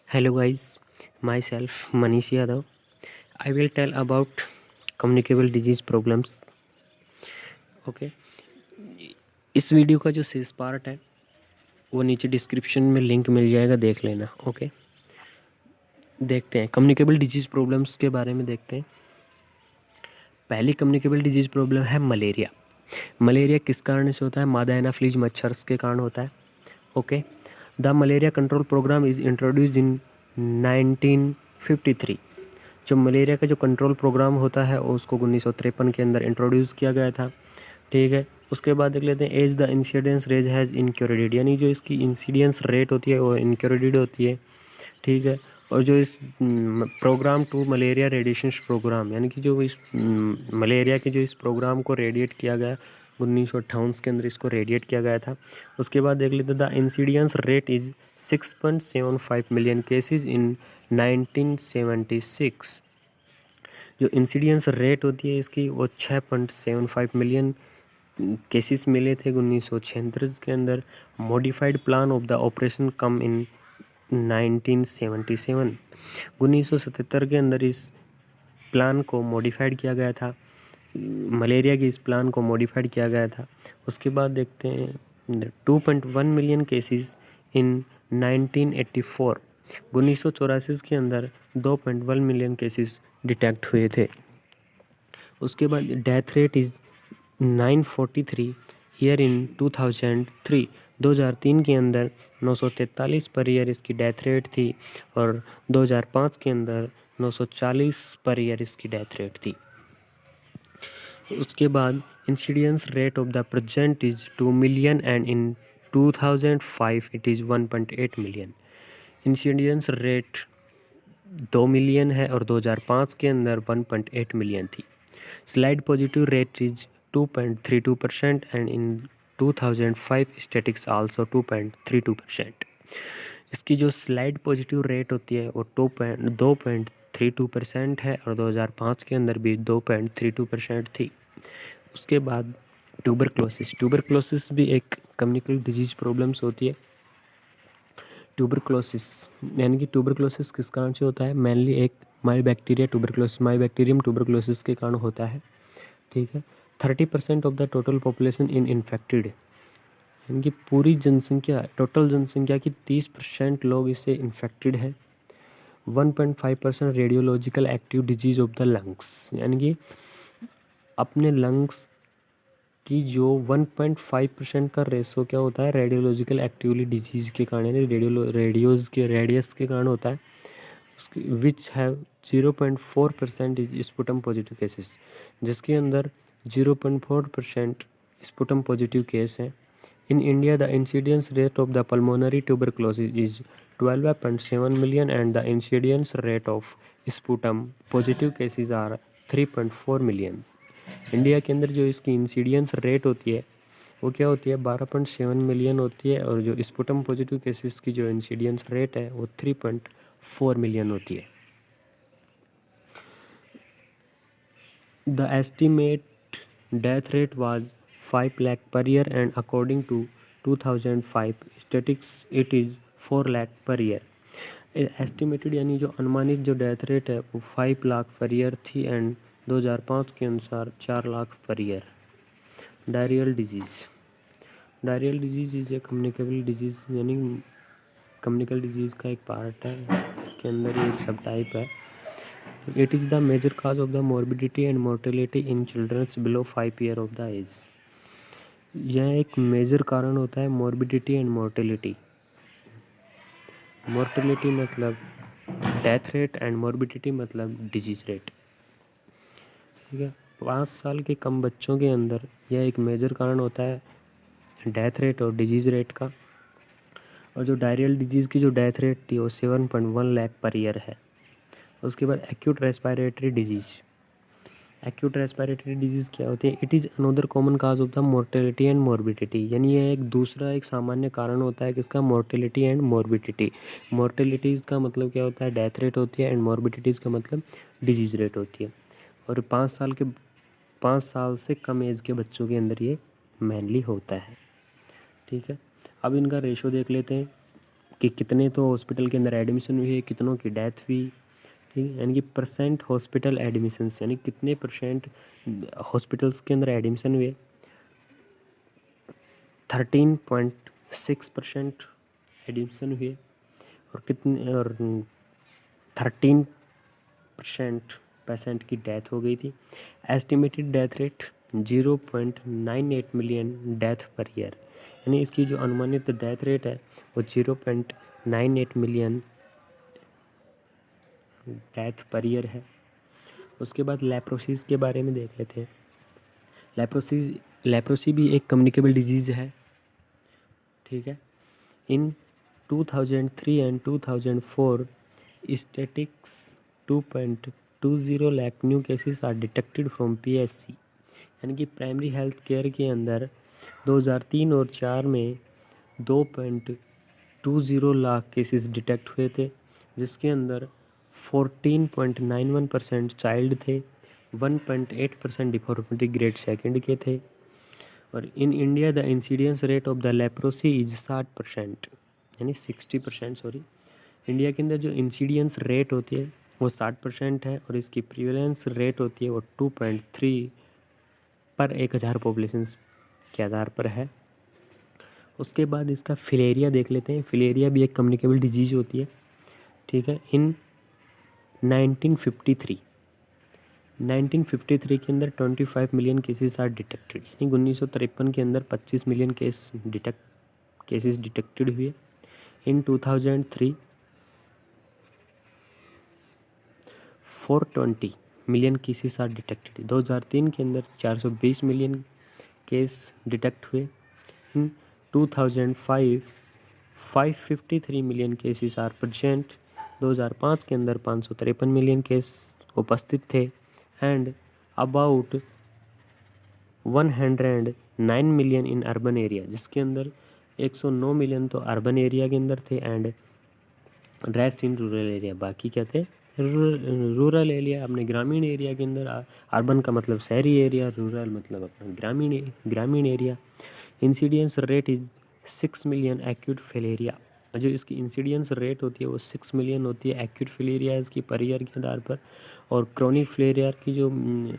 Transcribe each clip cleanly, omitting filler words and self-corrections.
Hello guys, myself Manish Yadav. I will tell about communicable disease problems. Okay इस video का जो शेष part है वो नीचे डिस्क्रिप्शन में लिंक मिल जाएगा, देख लेना। ओके, देखते हैं कम्युनिकेबल डिजीज़ प्रॉब्लम्स के बारे में। देखते हैं, पहली कम्युनिकेबल डिजीज़ प्रॉब्लम है मलेरिया। मलेरिया किस कारण से होता है? मादा एनाफिलीज मच्छर के कारण होता है। Okay, the malaria control program is introduced in 1953। जो मलेरिया का जो कंट्रोल प्रोग्राम होता है उसको 1953 के अंदर इंट्रोड्यूस किया गया था। ठीक है, उसके बाद देख लेते हैं as the incidence rate has incurated, यानी जो इसकी इंसिडेंस रेट होती है वो इनक्यूरेटेड होती है। ठीक है, और जो इस program to malaria radiation program, यानी कि जो इस मलेरिया के जो इस प्रोग्राम को रेडिएट किया गया 1958 के अंदर इसको रेडिएट किया गया था। उसके बाद देख लेते the incidence rate is 6.75 million cases in 1976। जो इंसिडेंस रेट होती है इसकी वो 6.75 मिलियन केसेस मिले थे 1936 के अंदर। Modified plan of the operation come in 1977। 1977 के अंदर इस प्लान को मॉडिफाइड किया गया था, मलेरिया के इस प्लान को मॉडिफाइड किया गया था। उसके बाद देखते हैं 2.1 मिलियन केसेस इन 1984। 1984 के अंदर 2.1 मिलियन केसेस डिटेक्ट हुए थे। उसके बाद death rate is 943 year in 2003। 2003 के अंदर 943 पर ईयर इसकी डेथ रेट थी और 2005 के अंदर 940 पर ईयर इसकी डेथ रेट थी। उसके बाद incidence rate of the present is 2 million and in 2005 it is 1.8 million. Incidence rate 2 million है और 2005 के अंदर 1.8 मिलियन थी। Slide positive rate is 2.32% and in 2005 statics also 2.32%। इसकी जो स्लाइड पॉजिटिव रेट होती है वो 2.32% है और 2005 के अंदर भी 2.32% थी। उसके बाद ट्यूबरक्लोसिस भी एक कम्युनिकेबल डिजीज प्रॉब्लम्स होती है। ट्यूबरक्लोसिस यानी कि ट्यूबरक्लोसिस किस कारण से होता है? मेनली एक माइबैक्टीरियम ट्यूबरक्लोसिस के कारण होता है। ठीक है, 30% of the total population in infected, यानी कि पूरी जनसंख्या, टोटल जनसंख्या की 30% लोग इससे इन्फेक्टेड हैं। 1.5% radiological active disease of the lungs, यानी कि अपने लंग्स कि जो 1.5% का रेशो क्या होता है रेडियोलॉजिकल एक्टिवली डिजीज़ के कारण, यानी रेडियस के कारण होता है। उसकी which have 0.4% is sputum positive cases, जिसके अंदर 0.4% स्पुटम पॉजिटिव केस हैं। In India the incidence rate of the pulmonary tuberculosis is 12.7 million and the incidence rate of sputum positive cases are 3.4 million. India के अंदर जो इसकी incidence rate होती है वो क्या होती है? 12.7 मिलियन होती है और जो स्पुटम पॉजिटिव केसेस की जो इंसिडेंस रेट है वो 3.4 मिलियन होती है। The estimate death rate was 5 lakh per year and according to 2005 statics it is 4 lakh per year. Estimated यानी जो अनुमानित जो डेथ रेट है वो 5 लाख पर ईयर थी एंड 2005 के अनुसार 4 lakh per year. Diarrhoeal disease is a communicable disease, यानी कम्युनिकल डिजीज़ का एक पार्ट है, इसके अंदर एक सब टाइप है। It is the major cause of the morbidity and mortality in childrens below 5 year of the age. यह एक मेजर कारण होता है मॉर्बिडिटी एंड मोर्टेलिटी। मोर्टेलिटी मतलब डेथ रेट एंड मॉर्बिडिटी मतलब डिजीज रेट। ठीक है, 5 साल के कम बच्चों के अंदर यह एक मेजर कारण होता है डेथ रेट और डिजीज़ रेट का। और जो डायरियल डिजीज़ की जो डेथ रेट थी वो 7.1 लाख पर ईयर है। उसके बाद एक्यूट रेस्पिरेटरी डिजीज़ क्या होती है? It is another common cause of the mortality and morbidity, यानी यह एक दूसरा एक सामान्य कारण होता है किसका? Mortality and morbidity. मोर्टेलिटीज़ का मतलब क्या होता है? डेथ रेट होती है एंड मॉर्बिडिटीज़ का मतलब डिजीज़ रेट होती है। और 5 साल से कम एज के बच्चों के अंदर ये मेनली होता है। ठीक है, अब इनका रेशो देख लेते हैं। कि कितने तो हॉस्पिटल के अंदर एडमिशन हुए, कितनों की डेथ हुई, ठीक है। यानी कि परसेंट हॉस्पिटल एडमिशन्स, यानी कितने परसेंट हॉस्पिटल्स के अंदर एडमिशन हुए। 13.6% एडमिशन हुए और 13% पेशेंट की डेथ हो गई थी। Estimated death rate 0.98 million death per year, यानी इसकी जो अनुमानित डेथ रेट है वो 0.98 मिलियन डेथ पर ईयर है। उसके बाद लेप्रोसिस के बारे में देख लेते हैं। लेप्रोसी भी एक कम्युनिकेबल डिजीज़ है, ठीक है। In 2003 and 2004 statics 2.20 lakh new cases are detected from PSC, यानी कि प्राइमरी हेल्थ केयर के अंदर 2003 और 4 में 2.20 लाख केसेस डिटेक्ट हुए थे, जिसके अंदर 14.91% चाइल्ड थे, 1.8% डिफॉर्मिटी ग्रेड सेकंड के थे। और इन India the incidence rate of the leprosy is 60%, यानी 60%, सॉरी। इंडिया के अंदर जो इंसिडेंस रेट होती है वो 60% है और इसकी प्रिवेलेंस रेट होती है वो 2.3 पर 1000 पॉपुलेशन के आधार पर है। उसके बाद इसका फिलेरिया देख लेते हैं। फिलेरिया भी एक कम्युनिकेबल डिजीज़ होती है, ठीक है। इन 1953 के अंदर 25 मिलियन केसेस आर डिटेक्टेड, यानी 1953 के अंदर 25 मिलियन केसेस डिटेक्टेड हुए। इन 2003 420 मिलियन केसेस आर डिटेक्टेड, 2003 के अंदर 420 मिलियन केस डिटेक्ट हुए। इन 2005 553 मिलियन केसेस आर प्रेजेंट, 2005 के अंदर 553 मिलियन केस उपस्थित थे। And about 109 million in urban area, जिसके अंदर 109 मिलियन तो अर्बन एरिया के अंदर थे and rest in rural area, बाकी क्या थे रूरल एरिया, अपने ग्रामीण एरिया के अंदर। अर्बन का मतलब शहरी एरिया, रूरल मतलब अपना ग्रामीण area. Incidence rate is 6 million acute filaria, जो इसकी इंसिडेंस रेट होती है वो 6 मिलियन होती है एक्यूट फिलेरिया इसकी पर ईयर के आधार पर, और क्रोनिक फिलेरिया की जो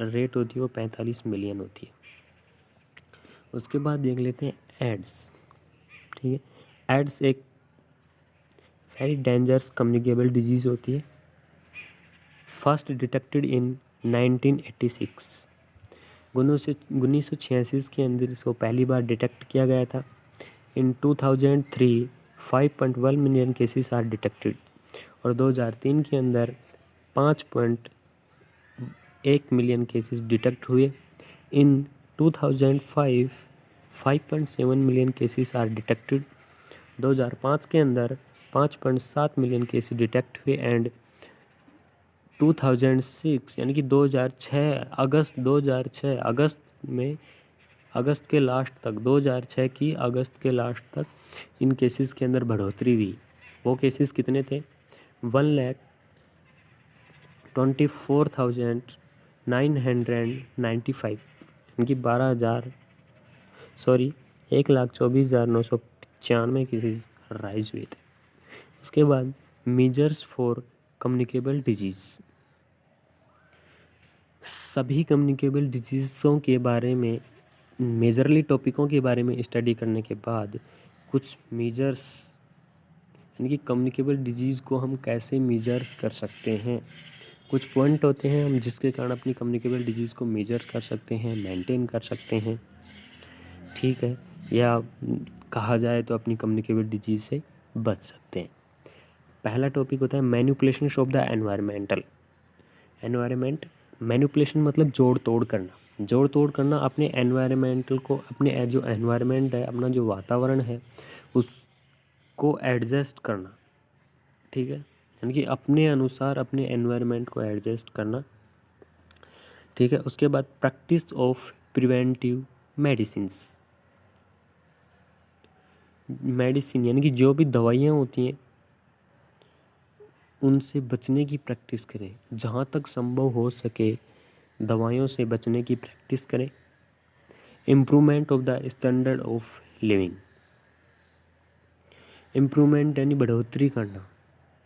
रेट होती है वो 45 मिलियन होती है। उसके बाद देख लेते हैं एड्स, ठीक है। एड्स एक वेरी डेंजरस कम्युनिकेबल डिजीज़ होती है। फर्स्ट डिटेक्टेड इन 1986, 1986 के अंदर इसको पहली बार डिटेक्ट किया गया था। इन 2003 5.1 मिलियन केसेस आर डिटेक्टेड, और 2003 के अंदर 5.1 मिलियन केसेस डिटेक्ट हुए। इन 2005 5.7 मिलियन केसेस आर डिटेक्टेड, 2005 के अंदर 5.7 मिलियन केसेस डिटेक्ट हुए। एंड 2006 यानी कि 2006 अगस्त के लास्ट तक, 2006 की अगस्त के लास्ट तक इन केसेस के अंदर बढ़ोतरी हुई। वो केसेस कितने थे? 1,24,995, यानी कि 1,24,995 केसेस राइज हुए थे। उसके बाद मेजर्स फॉर कम्युनिकेबल डिजीज़, सभी कम्युनिकेबल डिजीज़ों के बारे में, मेजरली टॉपिकों के बारे में स्टडी करने के बाद कुछ मेजर्स, यानी कि कम्युनिकेबल डिजीज़ को हम कैसे मेजर्स कर सकते हैं, कुछ पॉइंट होते हैं हम जिसके कारण अपनी कम्युनिकेबल डिजीज़ को मेजर कर सकते हैं, मेंटेन कर सकते हैं, ठीक है, या कहा जाए तो अपनी कम्युनिकेबल डिजीज़ से बच सकते हैं। पहला टॉपिक होता है manipulation of the environment. Manipulation मतलब जोड़ तोड़ करना अपने एनवायरनमेंटल को, अपने जो एनवायरनमेंट है, अपना जो वातावरण है उसको एडजस्ट करना, ठीक है, यानी कि अपने अनुसार अपने एनवायरनमेंट को एडजस्ट करना, ठीक है। उसके बाद प्रैक्टिस ऑफ प्रिवेंटिव मेडिसिन, यानी कि जो भी दवाइयाँ होती हैं उनसे बचने की प्रैक्टिस करें, जहाँ तक संभव हो सके दवाइयों से बचने की प्रैक्टिस करें। Improvement of the standard of living, improvement यानी बढ़ोतरी करना,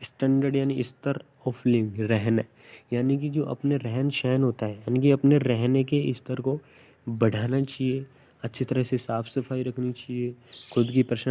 स्टैंडर्ड यानी स्तर ऑफ लिविंग रहना, यानी कि जो अपने रहन सहन होता है यानी कि अपने रहने के स्तर को बढ़ाना चाहिए, अच्छी तरह से साफ़ सफाई रखनी चाहिए, खुद की पर्सनल